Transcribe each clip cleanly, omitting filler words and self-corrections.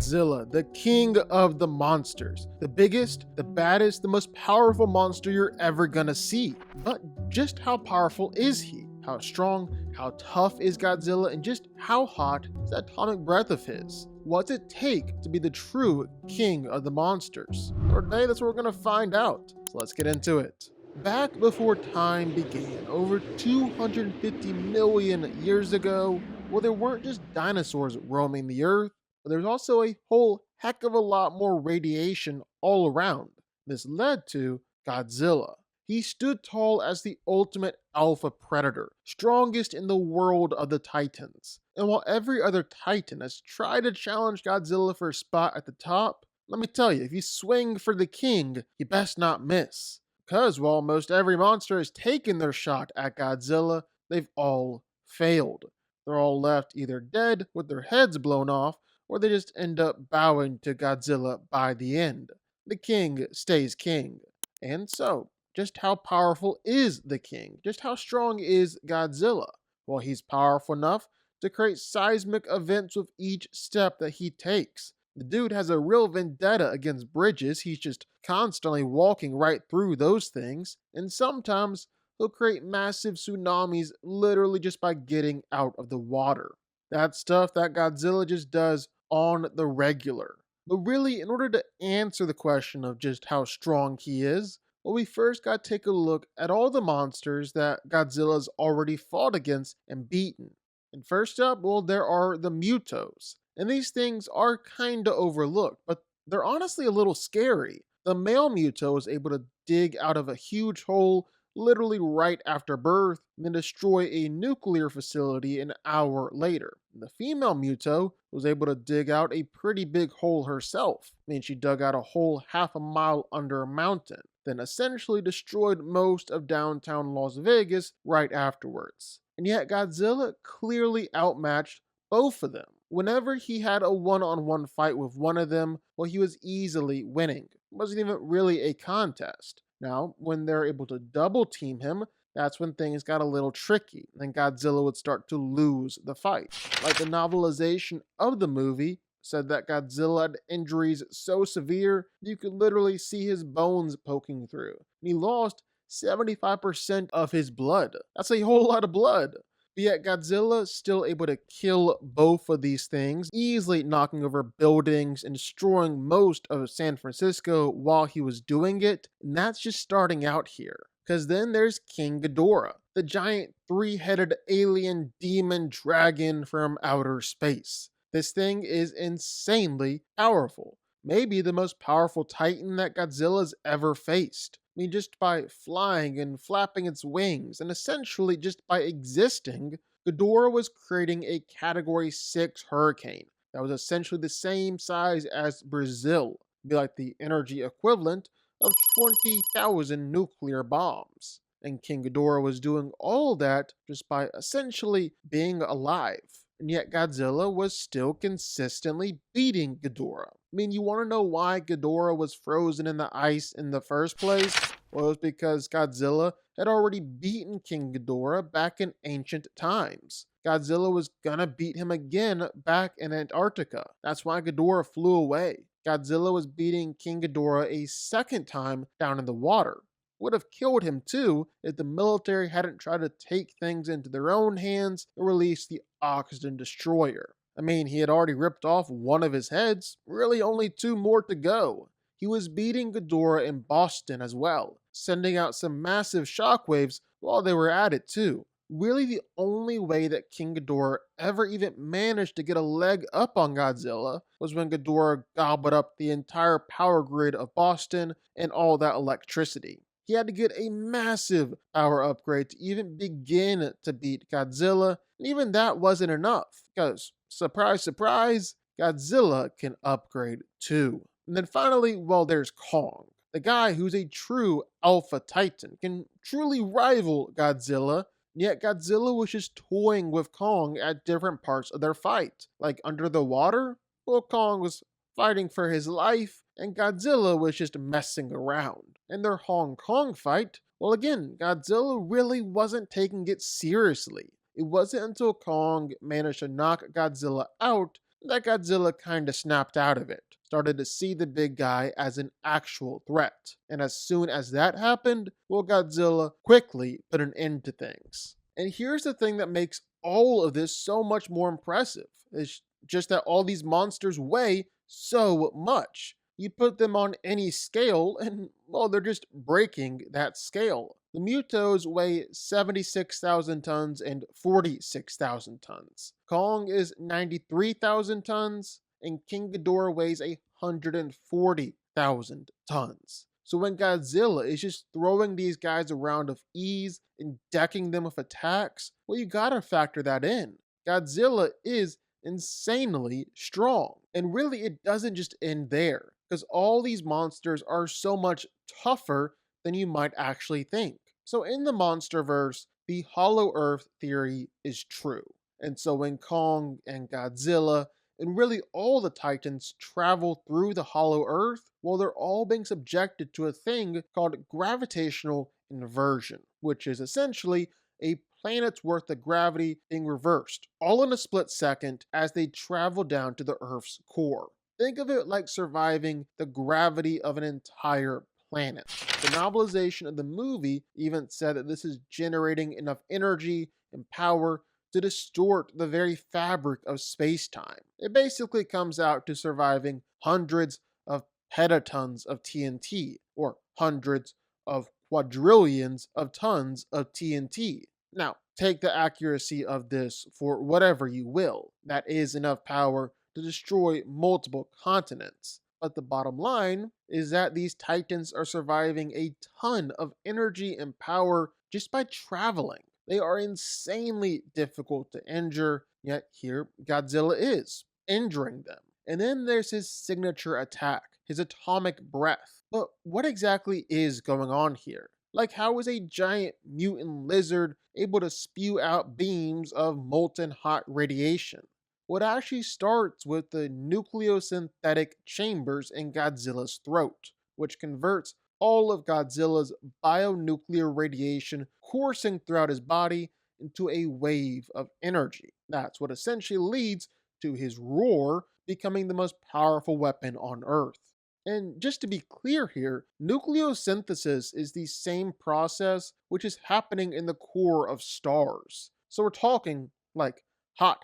Godzilla, the king of the monsters. The biggest, the baddest, the most powerful monster you're ever gonna see. But just how powerful is he? How strong, how tough is Godzilla, and just how hot is that atomic breath of his? What's it take to be the true king of the monsters? For today, that's what we're gonna find out. So let's get into it. Back before time began, over 250 million years ago, well, there weren't just dinosaurs roaming the earth, but there's also a whole heck of a lot more radiation all around. This led to Godzilla. He stood tall as the ultimate alpha predator, strongest in the world of the Titans. And while every other Titan has tried to challenge Godzilla for a spot at the top, let me tell you, if you swing for the king, you best not miss. Because while most every monster has taken their shot at Godzilla, they've all failed. They're all left either dead with their heads blown off, or they just end up bowing to Godzilla by the end. The king stays king. And so, just how powerful is the king? Just how strong is Godzilla? Well, he's powerful enough to create seismic events with each step that he takes. The dude has a real vendetta against bridges. He's just constantly walking right through those things. And sometimes he'll create massive tsunamis literally just by getting out of the water. That's stuff that Godzilla just does on the regular. But really, in order to answer the question of just how strong he is, well, we first got to take a look at all the monsters that Godzilla's already fought against and beaten. And first up, well, there are the Mutos. And these things are kinda overlooked, but they're honestly a little scary. The male Muto is able to dig out of a huge hole literally right after birth and then destroy a nuclear facility an hour later. The female Muto was able to dig out a pretty big hole herself. I mean, she dug out a hole half a mile under a mountain, then essentially destroyed most of downtown Las Vegas right afterwards. And yet Godzilla clearly outmatched both of them. Whenever he had a one-on-one fight with one of them, well, he was easily winning. It wasn't even really a contest. Now, when they're able to double team him, that's when things got a little tricky, and Godzilla would start to lose the fight. Like the novelization of the movie said that Godzilla had injuries so severe you could literally see his bones poking through. And he lost 75% of his blood. That's a whole lot of blood. But yet Godzilla is still able to kill both of these things, easily knocking over buildings and destroying most of San Francisco while he was doing it. And that's just starting out here. Because then there's King Ghidorah, the giant three-headed alien demon dragon from outer space. This thing is insanely powerful. Maybe the most powerful titan that Godzilla's ever faced. I mean, just by flying and flapping its wings, and essentially just by existing, Ghidorah was creating a Category 6 hurricane that was essentially the same size as Brazil. It'd be like the energy equivalent of 20,000 nuclear bombs. And King Ghidorah was doing all that just by essentially being alive. And yet Godzilla was still consistently beating Ghidorah. I mean, you want to know why Ghidorah was frozen in the ice in the first place? Well, it was because Godzilla had already beaten King Ghidorah back in ancient times. Godzilla was gonna beat him again back in Antarctica. That's why Ghidorah flew away. Godzilla was beating King Ghidorah a second time down in the water. Would have killed him too if the military hadn't tried to take things into their own hands and release the Oxygen Destroyer. I mean, he had already ripped off one of his heads, really only two more to go. He was beating Ghidorah in Boston as well, sending out some massive shockwaves while they were at it too. Really the only way that King Ghidorah ever even managed to get a leg up on Godzilla was when Ghidorah gobbled up the entire power grid of Boston and all that electricity. He had to get a massive power upgrade to even begin to beat Godzilla, and even that wasn't enough, because, surprise, surprise, Godzilla can upgrade too. And then finally, well, there's Kong, the guy who's a true alpha titan, can truly rival Godzilla, yet Godzilla was just toying with Kong at different parts of their fight. Like under the water, well, Kong was fighting for his life, and Godzilla was just messing around. In their Hong Kong fight, well again, Godzilla really wasn't taking it seriously. It wasn't until Kong managed to knock Godzilla out that Godzilla kinda snapped out of it, started to see the big guy as an actual threat. And as soon as that happened, well, Godzilla quickly put an end to things. And here's the thing that makes all of this so much more impressive. It's just that all these monsters weigh so much. You put them on any scale, and well, they're just breaking that scale. The Mutos weigh 76,000 tons and 46,000 tons. Kong is 93,000 tons, and King Ghidorah weighs 140,000 tons. So when Godzilla is just throwing these guys around with ease and decking them with attacks, well, you gotta factor that in. Godzilla is insanely strong. And really, it doesn't just end there, because all these monsters are so much tougher than you might actually think. So, in the Monsterverse, the Hollow Earth theory is true. And so, when Kong and Godzilla and really all the Titans travel through the Hollow Earth, well, they're all being subjected to a thing called gravitational inversion, which is essentially a planet's worth of gravity being reversed, all in a split second as they travel down to the Earth's core. Think of it like surviving the gravity of an entire planet. The novelization of the movie even said that this is generating enough energy and power to distort the very fabric of space-time. It basically comes out to surviving hundreds of petatons of TNT, or hundreds of quadrillions of tons of TNT. Now, take the accuracy of this for whatever you will. That is enough power to destroy multiple continents. But the bottom line is that these titans are surviving a ton of energy and power just by traveling. They are insanely difficult to injure, yet here Godzilla is, injuring them. And then there's his signature attack, his atomic breath. But what exactly is going on here? Like, how is a giant mutant lizard able to spew out beams of molten hot radiation? Well, it actually starts with the nucleosynthetic chambers in Godzilla's throat, which converts all of Godzilla's bionuclear radiation coursing throughout his body into a wave of energy. That's what essentially leads to his roar becoming the most powerful weapon on Earth. And just to be clear here, nucleosynthesis is the same process which is happening in the core of stars. So we're talking like hot,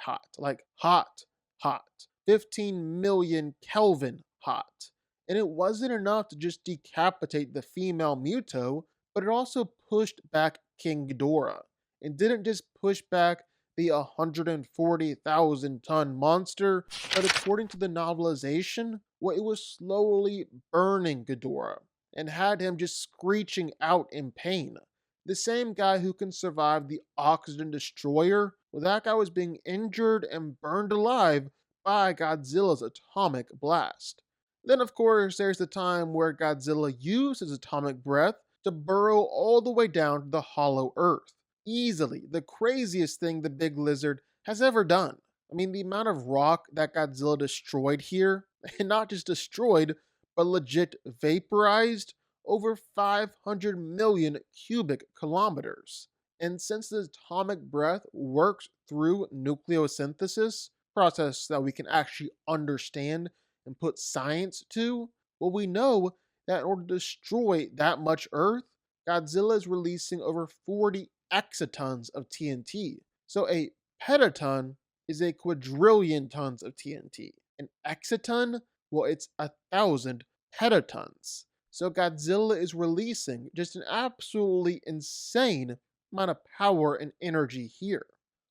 15 million Kelvin hot. And it wasn't enough to just decapitate the female Muto, but it also pushed back King Ghidorah. And didn't just push back the 140,000 ton monster, but according to the novelization, well, it was slowly burning Ghidorah and had him just screeching out in pain. The same guy who can survive the oxygen destroyer, well, that guy was being injured and burned alive by Godzilla's atomic blast. Then, of course, there's the time where Godzilla used his atomic breath to burrow all the way down to the hollow earth. Easily the craziest thing the big lizard has ever done. I mean, the amount of rock that Godzilla destroyed here, and not just destroyed, but legit vaporized, over 500 million cubic kilometers. And since the atomic breath works through nucleosynthesis, process that we can actually understand and put science to, well, we know that in order to destroy that much Earth, Godzilla is releasing over 40 exatons of TNT. So a petaton is a quadrillion tons of TNT. An exaton, well, it's 1,000 petatons. So Godzilla is releasing just an absolutely insane amount of power and energy here.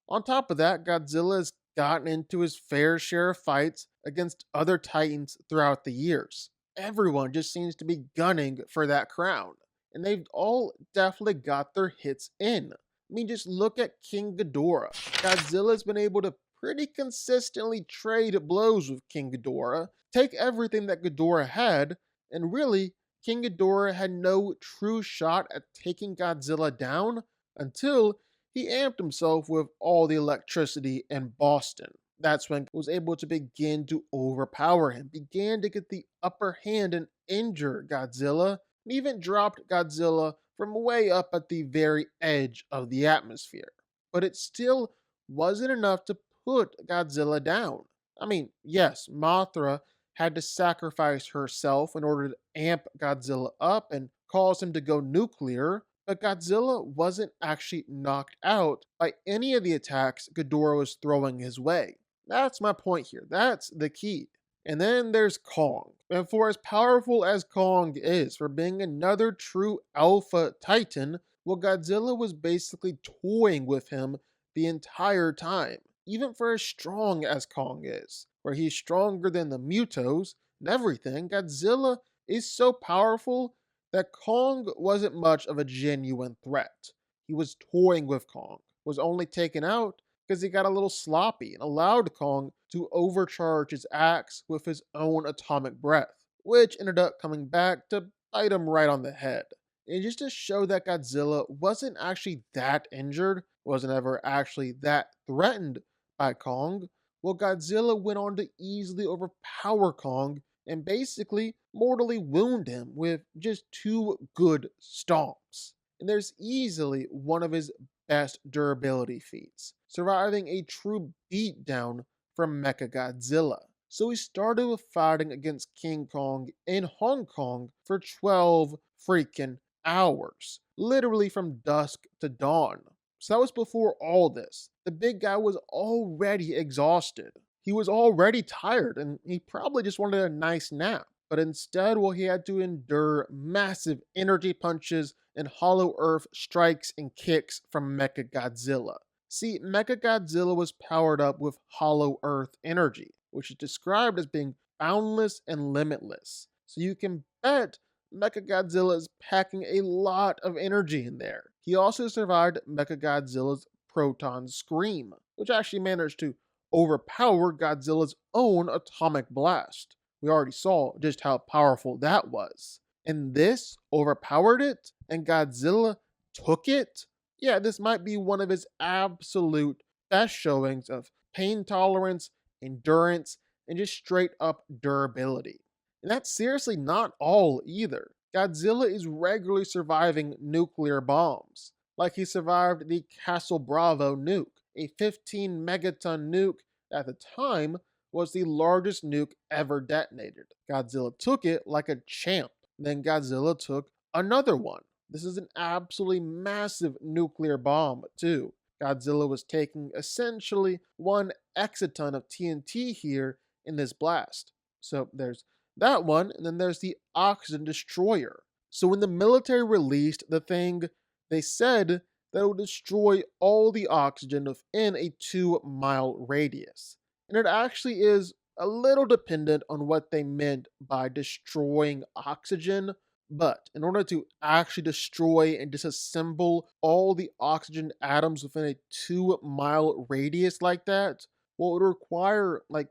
On top of that, Godzilla has gotten into his fair share of fights against other titans throughout the years. Everyone just seems to be gunning for that crown, and they've all definitely got their hits in. I mean, just look at King Ghidorah. Godzilla's been able to pretty consistently trade blows with King Ghidorah, take everything that Ghidorah had, and really, King Ghidorah had no true shot at taking Godzilla down until he amped himself with all the electricity in Boston. That's when he was able to begin to overpower him, began to get the upper hand and injure Godzilla, and even dropped Godzilla from way up at the very edge of the atmosphere. But it still wasn't enough to put Godzilla down. I mean, yes, Mothra had to sacrifice herself in order to amp Godzilla up and cause him to go nuclear, but Godzilla wasn't actually knocked out by any of the attacks Ghidorah was throwing his way. That's my point here. That's the key. And then there's Kong. And for as powerful as Kong is, for being another true alpha titan, well, Godzilla was basically toying with him the entire time, even for as strong as Kong is, where he's stronger than the Mutos and everything. Godzilla is so powerful that Kong wasn't much of a genuine threat. He was toying with Kong, was only taken out because he got a little sloppy and allowed Kong to overcharge his axe with his own atomic breath, which ended up coming back to bite him right on the head. And just to show that Godzilla wasn't actually that injured, wasn't ever actually that threatened by Kong, well, Godzilla went on to easily overpower Kong and basically mortally wound him with just two good stomps. And there's easily one of his best durability feats, surviving a true beatdown from Mechagodzilla. So he started with fighting against King Kong in Hong Kong for 12 freaking hours, literally from dusk to dawn. So that was before all this. The big guy was already exhausted. He was already tired and he probably just wanted a nice nap. But instead, well, he had to endure massive energy punches and hollow earth strikes and kicks from Mechagodzilla. See, Mechagodzilla was powered up with hollow earth energy, which is described as being boundless and limitless. So you can bet Mechagodzilla is packing a lot of energy in there. He also survived Mechagodzilla's proton scream, which actually managed to overpower Godzilla's own atomic blast. We already saw just how powerful that was. And this overpowered it, and Godzilla took it? Yeah, this might be one of his absolute best showings of pain tolerance, endurance, and just straight up durability. And that's seriously not all either. Godzilla is regularly surviving nuclear bombs, like he survived the Castle Bravo nuke, a 15 megaton nuke that at the time was the largest nuke ever detonated. Godzilla took it like a champ. Then Godzilla took another one. This is an absolutely massive nuclear bomb, too. Godzilla was taking essentially 1 exaton of TNT here in this blast. So there's that one, and then there's the Oxygen Destroyer. So when the military released the thing, they said that it would destroy all the oxygen within a 2-mile radius. And it actually is a little dependent on what they meant by destroying oxygen. But in order to actually destroy and disassemble all the oxygen atoms within a 2-mile radius like that, well, it would require like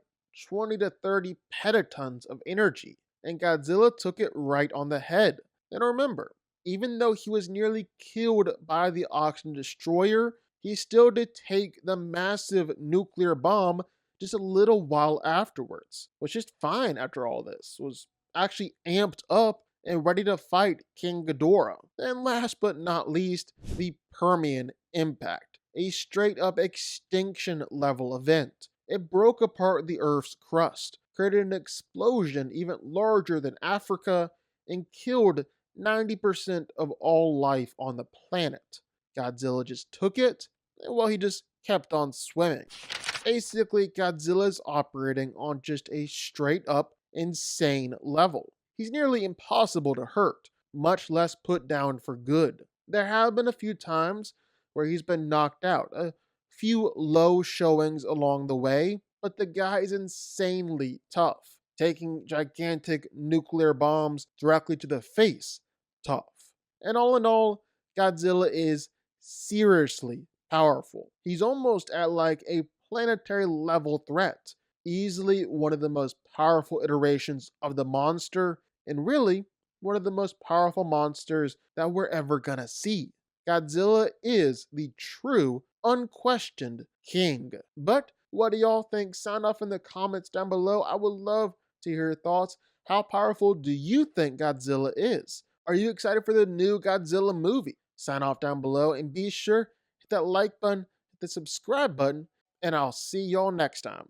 20 to 30 petatons of energy. And Godzilla took it right on the head. And remember, even though he was nearly killed by the oxygen destroyer, he still did take the massive nuclear bomb just a little while afterwards, which is fine after all this, was actually amped up and ready to fight King Ghidorah. And last but not least, the Permian impact, a straight up extinction level event. It broke apart the Earth's crust, created an explosion even larger than Africa, and killed 90% of all life on the planet. Godzilla just took it, and well, he just kept on swimming. Basically, Godzilla is operating on just a straight up insane level. He's nearly impossible to hurt, much less put down for good. There have been a few times where he's been knocked out, a few low showings along the way, but the guy is insanely tough, taking gigantic nuclear bombs directly to the face. Tough. And all in all, Godzilla is seriously powerful. He's almost at like a planetary level threat, easily one of the most powerful iterations of the monster, and really one of the most powerful monsters that we're ever gonna see. Godzilla is the true, unquestioned king. But what do y'all think? Sound off in the comments down below. I would love to hear your thoughts. How powerful do you think Godzilla is? Are you excited for the new Godzilla movie? Sign off down below and be sure hit that like button, hit the subscribe button, and I'll see y'all next time.